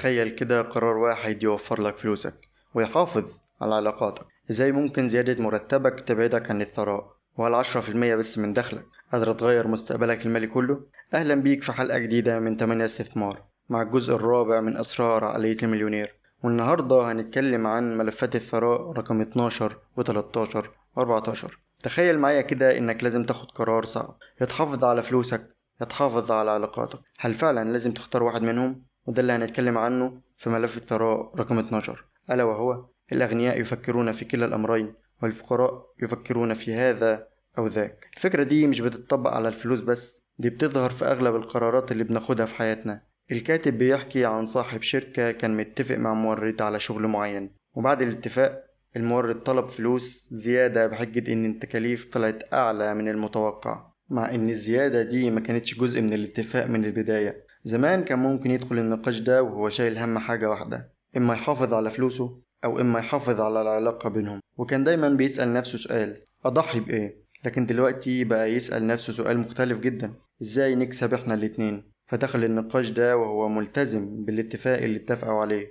تخيل كده قرار واحد يوفر لك فلوسك ويحافظ على علاقاتك. ازاي ممكن زيادة مرتبك تبعدك عن الثراء؟ وهل 10% بس من دخلك قادرة تغير مستقبلك المالي كله؟ أهلا بيك في حلقة جديدة من 8 استثمار مع الجزء الرابع من أسرار عقلية المليونير. والنهاردة هنتكلم عن ملفات الثراء رقم 12 و13 و14. تخيل معايا كده إنك لازم تاخد قرار صعب، يا تحافظ على فلوسك يا تحافظ على علاقاتك. هل فعلا لازم تختار واحد منهم؟ وده اللي هنتكلم عنه في ملف الثراء رقم 12، ألا وهو الأغنياء يفكرون في كلا الأمرين والفقراء يفكرون في هذا أو ذاك. الفكرة دي مش بتطبق على الفلوس بس، دي بتظهر في أغلب القرارات اللي بناخدها في حياتنا. الكاتب بيحكي عن صاحب شركة كان متفق مع مورد على شغل معين، وبعد الاتفاق المورد طلب فلوس زيادة بحجة إن التكاليف طلعت أعلى من المتوقع، مع إن الزيادة دي ما كانتش جزء من الاتفاق من البداية. زمان كان ممكن يدخل النقاش ده وهو شايل هم حاجة واحدة، إما يحافظ على فلوسه أو إما يحافظ على العلاقة بينهم، وكان دايما بيسأل نفسه سؤال: أضحي بإيه؟ لكن دلوقتي بقى يسأل نفسه سؤال مختلف جدا: إزاي نكسب إحنا الاتنين؟ فدخل النقاش ده وهو ملتزم بالاتفاق اللي اتفقوا عليه،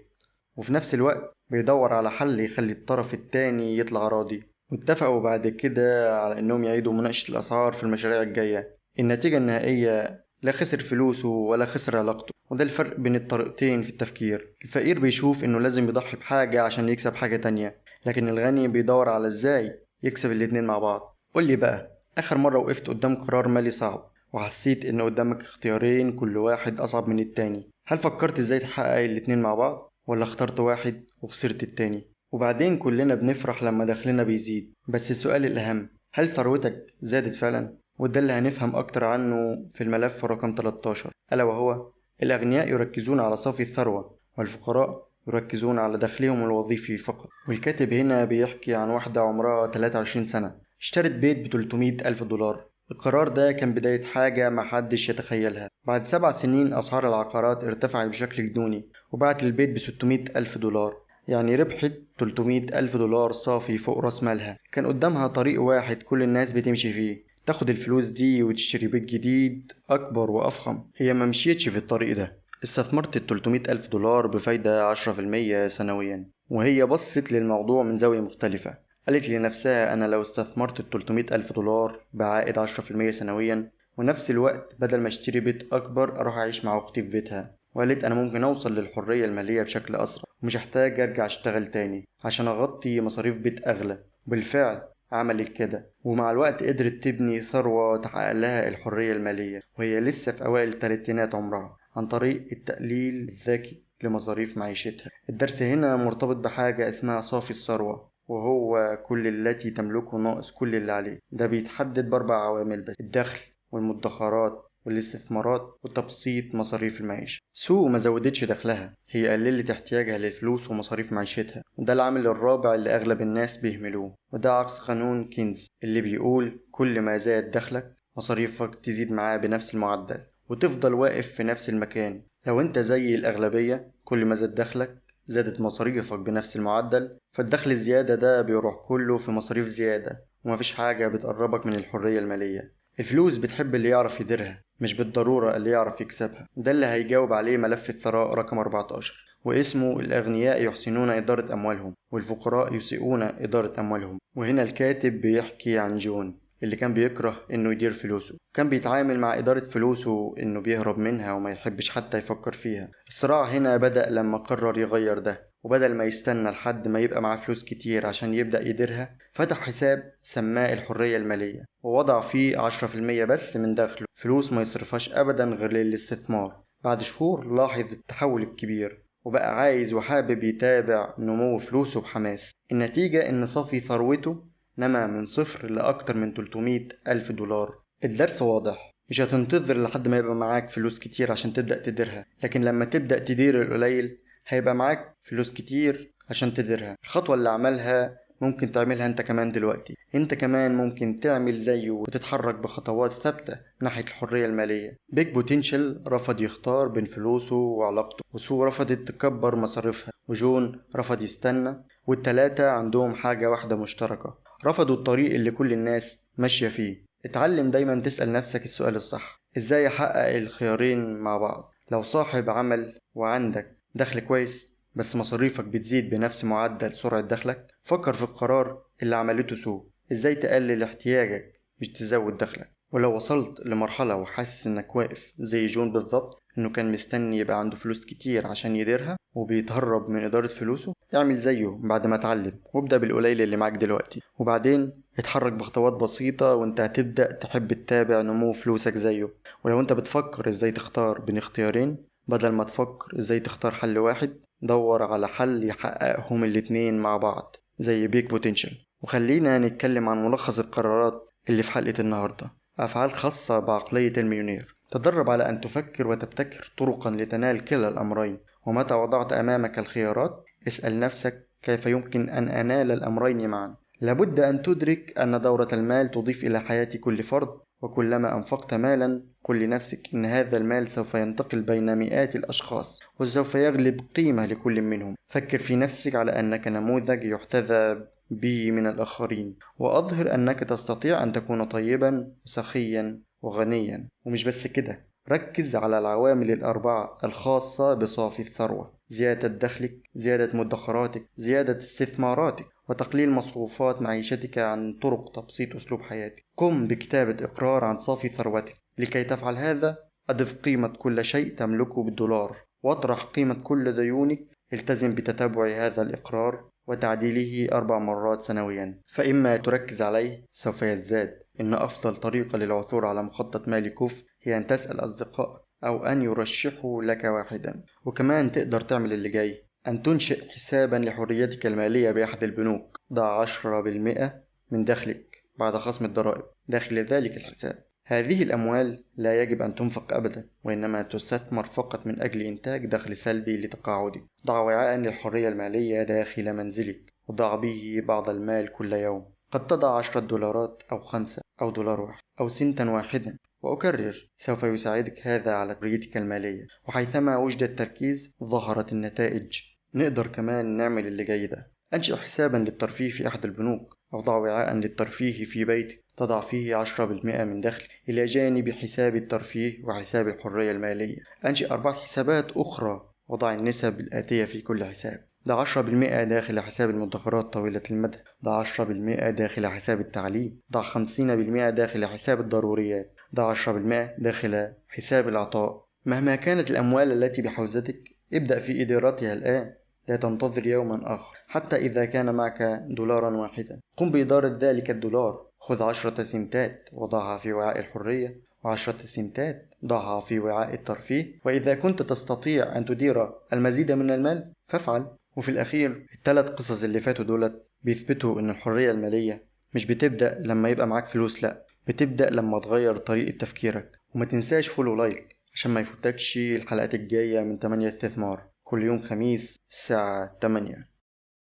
وفي نفس الوقت بيدور على حل يخلي الطرف التاني يطلع راضي. واتفقوا بعد كده على إنهم يعيدوا مناقشة الأسعار في المشاريع الجاية. النتيجة النهائية لا خسر فلوسه ولا خسر علاقته، وده الفرق بين الطريقتين في التفكير. الفقير بيشوف إنه لازم يضحي بحاجة عشان يكسب حاجة تانية، لكن الغني بيدور على إزاي يكسب الاتنين مع بعض. قولي بقى، آخر مرة وقفت قدام قرار مالي صعب وحسيت إن قدامك اختيارين كل واحد أصعب من التاني، هل فكرت إزاي تحقق الاتنين مع بعض؟ ولا اخترت واحد وخسرت التاني؟ وبعدين كلنا بنفرح لما دخلنا بيزيد، بس السؤال الأهم: هل ثروتك زادت فعلا؟ وده اللي هنفهم أكتر عنه في الملف رقم 13، ألا وهو الأغنياء يركزون على صافي الثروة والفقراء يركزون على دخلهم الوظيفي فقط. والكاتب هنا بيحكي عن واحدة عمرها 23 سنة اشترت بيت ب300 ألف دولار. القرار ده كان بداية حاجة محدش يتخيلها. بعد 7 سنين أسعار العقارات ارتفعت بشكل جنوني، وباعت البيت ب600 ألف دولار، يعني ربحت 300 ألف دولار صافي فوق راس مالها. كان قدامها طريق واحد كل الناس بتمشي فيه: تاخد الفلوس دي وتشتري بيت جديد أكبر وأفخم. هي ما مشيتش في الطريق ده، استثمرت 300 ألف دولار بفايدة 10% سنويا. وهي بصت للموضوع من زاوية مختلفة، قالت لنفسها: أنا لو استثمرت 300 ألف دولار بعائد 10% سنويا، ونفس الوقت بدل ما اشتري بيت أكبر أروح أعيش مع أختي في بيتها. وقالت: أنا ممكن أوصل للحرية المالية بشكل أسرع، ومش هحتاج أرجع أشتغل تاني عشان أغطي مصاريف بيت أغلى. بالفعل عملت كده، ومع الوقت قدرت تبني ثروة تحقق لها الحرية المالية وهي لسه في أوائل تلاتينات عمرها، عن طريق التقليل الذكي لمصاريف معيشتها. الدرس هنا مرتبط بحاجة اسمها صافي الثروة، وهو كل التي تملكه ناقص كل اللي عليه. ده بيتحدد ب4 عوامل بس: الدخل والمدخرات والاستثمارات وتبسيط مصاريف المعيشة. سو ما زودتش دخلها، هي قللت احتياجها للفلوس ومصاريف معيشتها، وده العامل الرابع اللي أغلب الناس بيهملوه. وده عكس قانون كينز اللي بيقول كل ما زاد دخلك مصاريفك تزيد معاه بنفس المعدل وتفضل واقف في نفس المكان. لو انت زي الأغلبية كل ما زاد دخلك زادت مصاريفك بنفس المعدل، فالدخل الزيادة ده بيروح كله في مصاريف زيادة، ومفيش حاجة بتقربك من الحرية المالية. الفلوس بتحب اللي يعرف يديرها، مش بالضرورة اللي يعرف يكسبها. ده اللي هيجاوب عليه ملف الثراء رقم 14، واسمه الأغنياء يحسنون إدارة أموالهم والفقراء يسيئون إدارة أموالهم. وهنا الكاتب بيحكي عن جون اللي كان بيكره إنه يدير فلوسه، كان بيتعامل مع إدارة فلوسه إنه بيهرب منها وما يحبش حتى يفكر فيها. الصراع هنا بدأ لما قرر يغير ده، وبدل ما يستنى لحد ما يبقى معاه فلوس كتير عشان يبدأ يديرها، فتح حساب سماه الحرية المالية ووضع فيه 10% بس من دخله فلوس ما يصرفهاش أبدا غير للاستثمار. بعد شهور لاحظ التحول الكبير، وبقى عايز وحابب يتابع نمو فلوسه بحماس. النتيجة إن صافي ثروته نما من صفر لأكتر من 300 ألف دولار. الدرس واضح: مش هتنتظر لحد ما يبقى معاك فلوس كتير عشان تبدأ تديرها، لكن لما تبدأ تدير القليل هيبقى معاك فلوس كتير عشان تديرها. الخطوة اللي عملها ممكن تعملها انت كمان دلوقتي. انت كمان ممكن تعمل زيه وتتحرك بخطوات ثابتة ناحية الحرية المالية. بيج بوتنشال رفض يختار بين فلوسه وعلاقته، وسو رفضت تكبر مصاريفها، وجون رفض يستنى. والتلاتة عندهم حاجة واحدة مشتركة: رفضوا الطريق اللي كل الناس ماشية فيه. اتعلم دايما تسأل نفسك السؤال الصح: ازاي احقق الخيارين مع بعض؟ لو صاحب عمل وعندك دخل كويس بس مصاريفك بتزيد بنفس معدل سرعة دخلك؟ فكر في القرار اللي عملته سوق، ازاي تقلل احتياجك مش تزود دخلك. ولو وصلت لمرحلة وحاسس انك واقف زي جون بالظبط، انه كان مستني يبقى عنده فلوس كتير عشان يديرها وبيتهرب من إدارة فلوسه، اعمل زيه بعد ما اتعلم وابدأ بالقليل اللي معاك دلوقتي، وبعدين اتحرك بخطوات بسيطة وانت هتبدأ تحب تتابع نمو فلوسك زيه. ولو انت بتفكر ازاي تختار بين اختيارين بدل ما تفكر ازاي تختار حل واحد، دور على حل يحققهم الاتنين مع بعض زي بيك بوتنشال. وخلينا نتكلم عن ملخص القرارات اللي في حلقة النهاردة. أفعال خاصة بعقلية المليونير. تدرب على أن تفكر وتبتكر طرقا لتنال كلا الأمرين، ومتى وضعت أمامك الخيارات اسأل نفسك كيف يمكن أن أنال الأمرين معا. لابد أن تدرك أن دورة المال تضيف إلى حياة كل فرد، وكلما أنفقت مالا قل لنفسك إن هذا المال سوف ينتقل بين مئات الأشخاص وسوف يغلب قيمة لكل منهم. فكر في نفسك على أنك نموذج يحتذى به من الآخرين، وأظهر أنك تستطيع أن تكون طيبا وسخيا وغنيا. ومش بس كده، ركز على العوامل الأربعة الخاصة بصافي الثروة: زيادة دخلك، زيادة مدخراتك، زيادة استثماراتك، وتقليل مصروفات معيشتك عن طرق تبسيط أسلوب حياتك. قم بكتابة إقرار عن صافي ثروتك. لكي تفعل هذا أضف قيمة كل شيء تملكه بالدولار واطرح قيمة كل ديونك. التزم بتتبع هذا الإقرار وتعديله 4 مرات سنويا، فإما تركز عليه سوف يزداد. إن أفضل طريقة للعثور على مخطط مالي كفء هي أن تسأل أصدقائك أو أن يرشحوا لك واحدا. وكمان تقدر تعمل اللي جاي: أن تنشئ حسابا لحريتك المالية بأحد البنوك. ضع 10% من دخلك بعد خصم الضرائب داخل ذلك الحساب. هذه الأموال لا يجب أن تنفق أبدا، وإنما تستثمر فقط من أجل إنتاج دخل سلبي لتقاعدك. ضع وعاء للحرية المالية داخل منزلك وضع به بعض المال كل يوم. قد تضع $10 أو 5 أو دولار واحد أو سنتا واحدا، وأكرر سوف يساعدك هذا على حريتك المالية. وحيثما وجد التركيز ظهرت النتائج. نقدر كمان نعمل اللي جاي ده: أنشئ حسابا للترفيه في أحد البنوك، أو ضع وعاء للترفيه في بيتك تضع فيه 10% من دخل إلى جانب حساب الترفيه وحساب الحرية المالية. أنشئ 4 حسابات أخرى وضع النسب الآتية في كل حساب: ضع 10% داخل حساب المدخرات طويلة المدى، ضع 10% داخل حساب التعليم، ضع 50% داخل حساب الضروريات، ضع 10% داخل حساب العطاء. مهما كانت الأموال التي بحوزتك ابدأ في إدارتها الآن، لا تنتظر يوما آخر. حتى إذا كان معك دولارا واحدا قم بإدارة ذلك الدولار. خذ 10 سنتات وضعها في وعاء الحرية، و10 سنتات ضعها في وعاء الترفيه. وإذا كنت تستطيع أن تدير المزيد من المال فافعل. وفي الأخير ال3 قصص اللي فاتوا دولت بيثبتوا أن الحرية المالية مش بتبدأ لما يبقى معاك فلوس، لأ، بتبدأ لما تغير طريقة تفكيرك. وما تنساش فولو لايك عشان ما يفوتكش الحلقات الجاية من 8 استثمار كل يوم خميس الساعة 8.